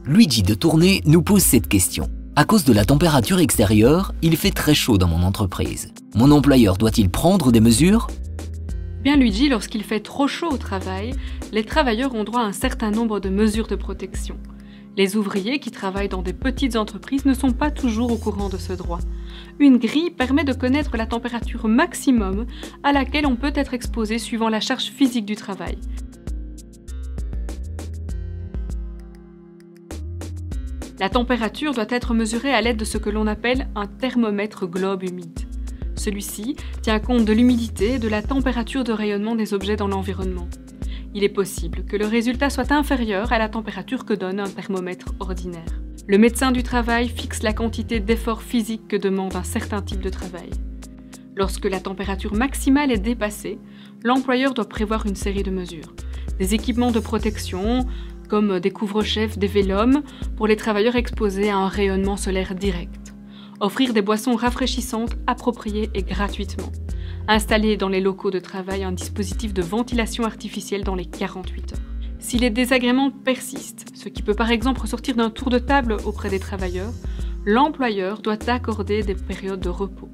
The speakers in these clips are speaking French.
Luigi de Tournai nous pose cette question. À cause de la température extérieure, il fait très chaud dans mon entreprise. Mon employeur doit-il prendre des mesures ? Bien Luigi, lorsqu'il fait trop chaud au travail, les travailleurs ont droit à un certain nombre de mesures de protection. Les ouvriers qui travaillent dans des petites entreprises ne sont pas toujours au courant de ce droit. Une grille permet de connaître la température maximum à laquelle on peut être exposé suivant la charge physique du travail. La température doit être mesurée à l'aide de ce que l'on appelle un thermomètre globe humide. Celui-ci tient compte de l'humidité et de la température de rayonnement des objets dans l'environnement. Il est possible que le résultat soit inférieur à la température que donne un thermomètre ordinaire. Le médecin du travail fixe la quantité d'effort physique que demande un certain type de travail. Lorsque la température maximale est dépassée, l'employeur doit prévoir une série de mesures. Des équipements de protection, comme des couvre-chefs, des vélums, pour les travailleurs exposés à un rayonnement solaire direct. Offrir des boissons rafraîchissantes appropriées et gratuitement. Installer dans les locaux de travail un dispositif de ventilation artificielle dans les 48 heures. Si les désagréments persistent, ce qui peut par exemple ressortir d'un tour de table auprès des travailleurs, l'employeur doit accorder des périodes de repos.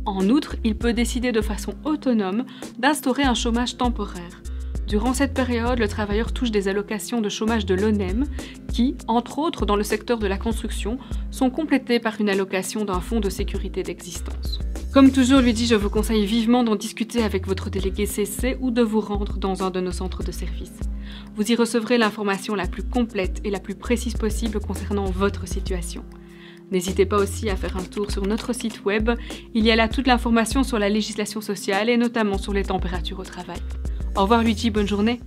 En outre, il peut décider de façon autonome d'instaurer un chômage temporaire. Durant cette période, le travailleur touche des allocations de chômage de l'ONEM qui, entre autres dans le secteur de la construction, sont complétées par une allocation d'un fonds de sécurité d'existence. Comme toujours, Luigi, je vous conseille vivement d'en discuter avec votre délégué CC ou de vous rendre dans un de nos centres de service. Vous y recevrez l'information la plus complète et la plus précise possible concernant votre situation. N'hésitez pas aussi à faire un tour sur notre site web, il y a là toute l'information sur la législation sociale et notamment sur les températures au travail. Au revoir Luigi, bonne journée.